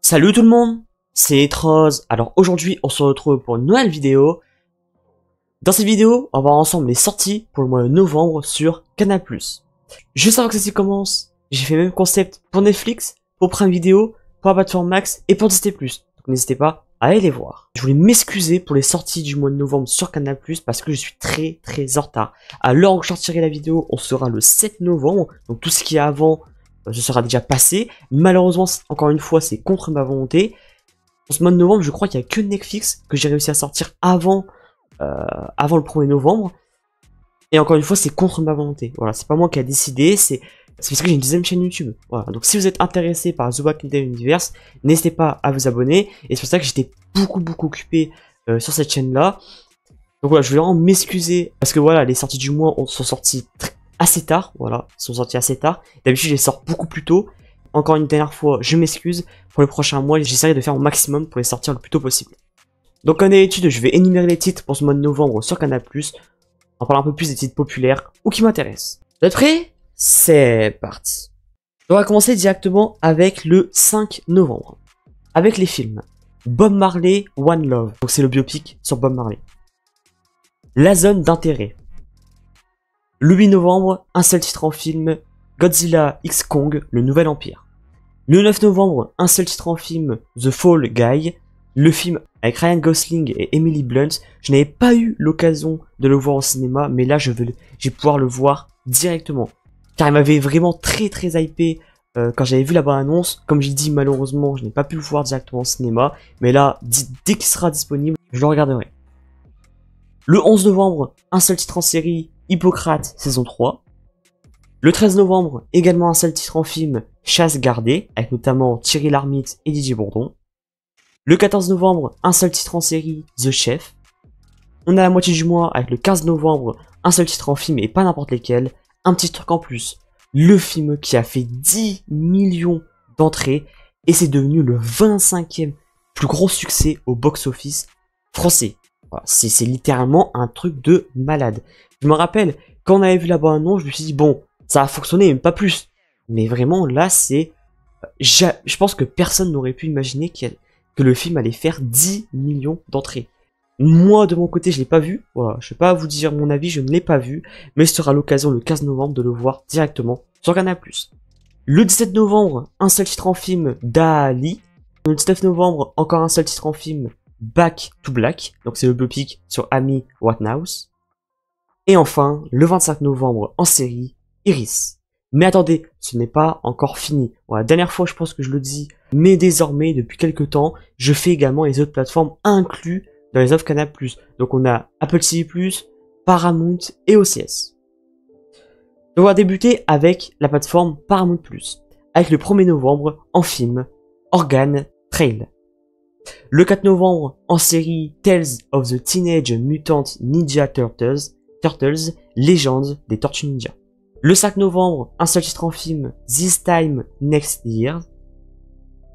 Salut tout le monde, c'est Etrose. Alors aujourd'hui on se retrouve pour une nouvelle vidéo. Dans cette vidéo, on va voir ensemble les sorties pour le mois de novembre sur Canal+. Juste avant que ça s'y commence, j'ai fait le même concept pour Netflix, pour Prime Video, pour la plateforme Max et pour Disney+. Donc n'hésitez pas à aller les voir. Je voulais m'excuser pour les sorties du mois de novembre sur Canal+, parce que je suis très en retard. À l'heure où je sortirai la vidéo, on sera le 7 novembre, donc tout ce qui est avant, ce sera déjà passé. Malheureusement, encore une fois, c'est contre ma volonté. En ce mois de novembre, je crois qu'il n'y a que Netflix que j'ai réussi à sortir avant le 1er novembre. Et encore une fois, c'est contre ma volonté. Voilà, c'est pas moi qui a décidé, c'est parce que j'ai une deuxième chaîne YouTube. Voilà, donc si vous êtes intéressé par The Walking Dead Universe, n'hésitez pas à vous abonner. Et c'est pour ça que j'étais beaucoup occupé sur cette chaîne-là. Donc voilà, je voulais vraiment m'excuser parce que voilà, les sorties du mois sont sorties assez tard, voilà, sont sortis assez tard. D'habitude, je les sors beaucoup plus tôt. Encore une dernière fois, je m'excuse. Pour le prochain mois, j'essaierai de faire mon maximum pour les sortir le plus tôt possible. Donc, comme d'habitude, je vais énumérer les titres pour ce mois de novembre sur Canal+. On parle un peu plus des titres populaires ou qui m'intéressent. Vous êtes prêts? C'est parti. On va commencer directement avec le 5 novembre. Avec les films Bob Marley, One Love. Donc, c'est le biopic sur Bob Marley. La zone d'intérêt. Le 8 novembre, un seul titre en film, Godzilla X Kong, le nouvel empire. Le 9 novembre, un seul titre en film, The Fall Guy, le film avec Ryan Gosling et Emily Blunt. Je n'avais pas eu l'occasion de le voir au cinéma, mais là je vais pouvoir le voir directement. Car il m'avait vraiment très hypé quand j'avais vu la bande-annonce. Comme j'ai dit, malheureusement, je n'ai pas pu le voir directement au cinéma, mais là, dès qu'il sera disponible, je le regarderai. Le 11 novembre, un seul titre en série, Hippocrate, saison 3. Le 13 novembre, également un seul titre en film, Chasse gardée, avec notamment Thierry Lhermitte et Didier Bourdon. Le 14 novembre, un seul titre en série, The Chef. On est à la moitié du mois, avec le 15 novembre, un seul titre en film et pas n'importe lesquels. Un petit truc en plus, le film qui a fait 10 millions d'entrées, et c'est devenu le 25e plus gros succès au box-office français. Voilà, c'est littéralement un truc de malade. Je me rappelle, quand on avait vu la bande-annonce, je me suis dit, bon, ça a fonctionné, mais pas plus. Mais vraiment, là, c'est... Je pense que personne n'aurait pu imaginer que le film allait faire 10 millions d'entrées. Moi, de mon côté, je l'ai pas vu. Voilà, je vais pas vous dire mon avis, je ne l'ai pas vu. Mais ce sera l'occasion, le 15 novembre, de le voir directement sur Canal+. Le 17 novembre, un seul titre en film, Dali. Le 19 novembre, encore un seul titre en film, Back to Black. Donc c'est le biopic sur Amy Winehouse. Et enfin, le 25 novembre, en série, Iris. Mais attendez, ce n'est pas encore fini. Voilà, dernière fois, je pense que je le dis, mais désormais, depuis quelques temps, je fais également les autres plateformes inclus dans les offres Canal+. Donc on a Apple TV+, Paramount et OCS. Donc on va débuter avec la plateforme Paramount+, avec le 1er novembre, en film, Organ Trail. Le 4 novembre, en série, Tales of the Teenage Mutant Ninja Turtles, légende des Tortues Ninja. Le 5 novembre, un seul titre en film, This Time Next Year.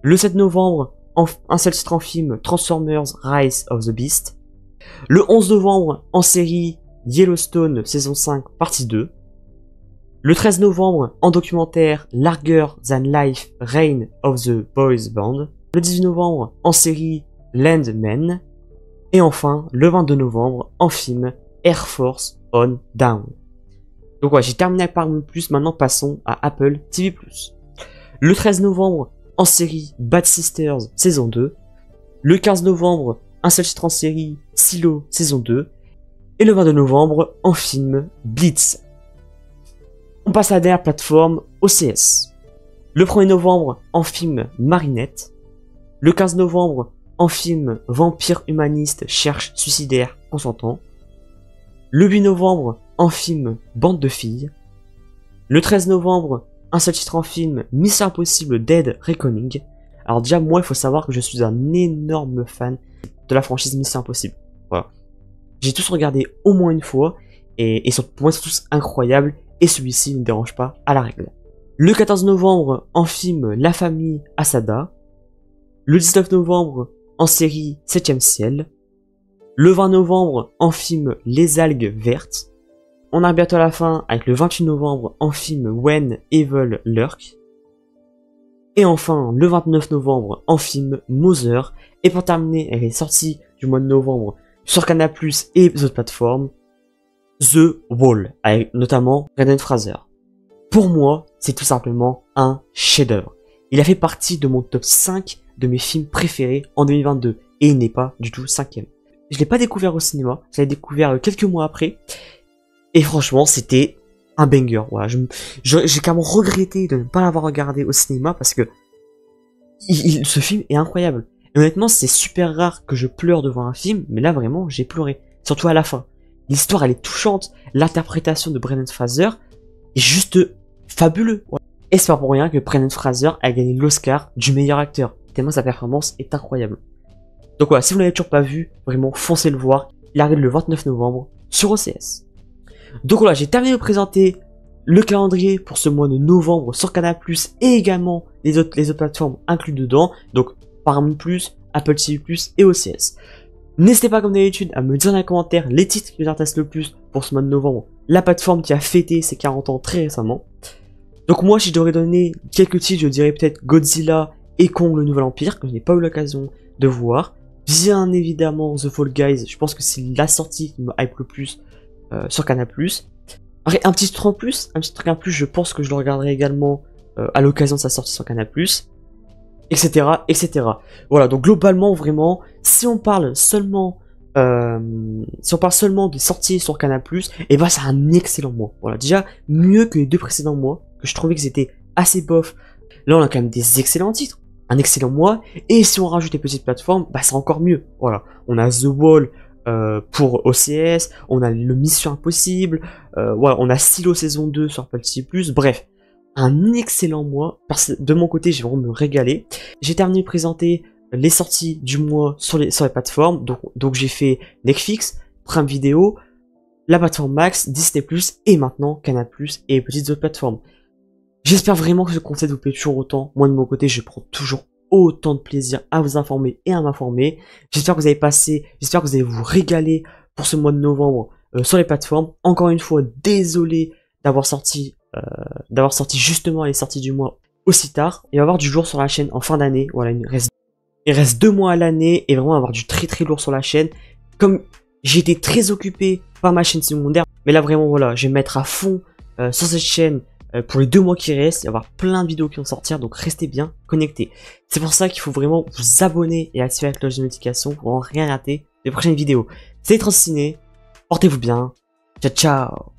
Le 7 novembre, un seul titre en film, Transformers Rise of the Beast. Le 11 novembre, en série, Yellowstone saison 5 partie 2. Le 13 novembre, en documentaire, Larger Than Life Reign of the Boys Band. Le 18 novembre, en série, Landman. Et enfin, le 22 novembre, en film, Air Force on Down. Donc ouais, j'ai terminé avec Paramount+, maintenant passons à Apple TV+. Le 13 novembre, en série, Bad Sisters saison 2. Le 15 novembre, un seul titre en série, Silo saison 2. Et le 22 novembre, en film, Blitz. On passe à la dernière plateforme, OCS. Le 1er novembre, en film, Marinette. Le 15 novembre, en film, Vampire humaniste cherche suicidaire consentant. Le 8 novembre, en film, Bande de filles. Le 13 novembre, un seul titre en film, Mission Impossible Dead Reckoning. Alors déjà, moi, il faut savoir que je suis un énorme fan de la franchise Mission Impossible. Voilà. J'ai tous regardé au moins une fois, et pour moi, ils sont tous incroyables, et celui-ci ne dérange pas à la règle. Le 14 novembre, en film, La famille Asada. Le 19 novembre, en série, 7ème ciel. Le 20 novembre, en film, Les algues vertes. On arrive bientôt à la fin avec le 28 novembre en film When Evil Lurk. Et enfin, le 29 novembre, en film, Mother. Et pour terminer, elle est sortie du mois de novembre sur Canal+, et les autres plateformes, The Wall, avec notamment Brendan Fraser. Pour moi, c'est tout simplement un chef-d'œuvre. Il a fait partie de mon top 5 de mes films préférés en 2022, et il n'est pas du tout 5ème. Je l'ai pas découvert au cinéma, je l'ai découvert quelques mois après, et franchement, c'était un banger. Voilà, j'ai carrément regretté de ne pas l'avoir regardé au cinéma parce que ce film est incroyable. Et honnêtement, c'est super rare que je pleure devant un film, mais là vraiment, j'ai pleuré. Surtout à la fin. L'histoire, elle est touchante. L'interprétation de Brendan Fraser est juste fabuleux. Voilà. Et c'est pas pour rien que Brendan Fraser a gagné l'Oscar du meilleur acteur. Tellement sa performance est incroyable. Donc voilà, si vous l'avez toujours pas vu, vraiment foncez le voir. Il arrive le 29 novembre sur OCS. Donc voilà, j'ai terminé de présenter le calendrier pour ce mois de novembre sur Canal+, et également les autres plateformes inclus dedans, donc Paramount+, Apple TV+, et OCS. N'hésitez pas comme d'habitude à me dire dans les commentaires les titres qui vous intéressent le plus pour ce mois de novembre, la plateforme qui a fêté ses 40 ans très récemment. Donc moi, si je devrais donner quelques titres, je dirais peut-être Godzilla et Kong le Nouvel Empire, que je n'ai pas eu l'occasion de voir. Bien évidemment The Fall Guys, je pense que c'est la sortie qui me hype le plus sur Canal+. Après, un petit truc en plus, je pense que je le regarderai également à l'occasion de sa sortie sur Canal+, etc., etc. Voilà, donc globalement, vraiment, si on parle seulement des sorties sur Canal+, et ben c'est un excellent mois. Voilà, déjà mieux que les 2 précédents mois, que je trouvais que c'était assez bof. Là, on a quand même des excellents titres, un excellent mois, et si on rajoute les petites plateformes, bah c'est encore mieux. Voilà, on a The Wall pour OCS, on a le Mission Impossible, voilà, on a Silo saison 2 sur Apple TV+, bref, un excellent mois, parce que de mon côté, j'ai vraiment me régalé. J'ai terminé de présenter les sorties du mois sur les plateformes, donc j'ai fait Netflix, Prime Video, la plateforme Max, Disney+, et maintenant Canal+, et les petites autres plateformes. J'espère vraiment que ce concept vous plaît toujours autant. Moi, de mon côté, je prends toujours autant de plaisir à vous informer et à m'informer. J'espère que vous allez vous régaler pour ce mois de novembre sur les plateformes. Encore une fois, désolé d'avoir sorti justement les sorties du mois aussi tard. Il va y avoir du jour sur la chaîne en fin d'année. Voilà, il reste 2 mois à l'année et vraiment avoir du très lourd sur la chaîne. Comme j'ai été très occupé par ma chaîne secondaire, mais là vraiment voilà, je vais me mettre à fond sur cette chaîne pour les 2 mois qui restent. Il va y avoir plein de vidéos qui vont sortir, donc restez bien connectés. C'est pour ça qu'il faut vraiment vous abonner et activer la cloche de notification pour rien rater des prochaines vidéos. C'était Transciné, portez-vous bien, ciao ciao.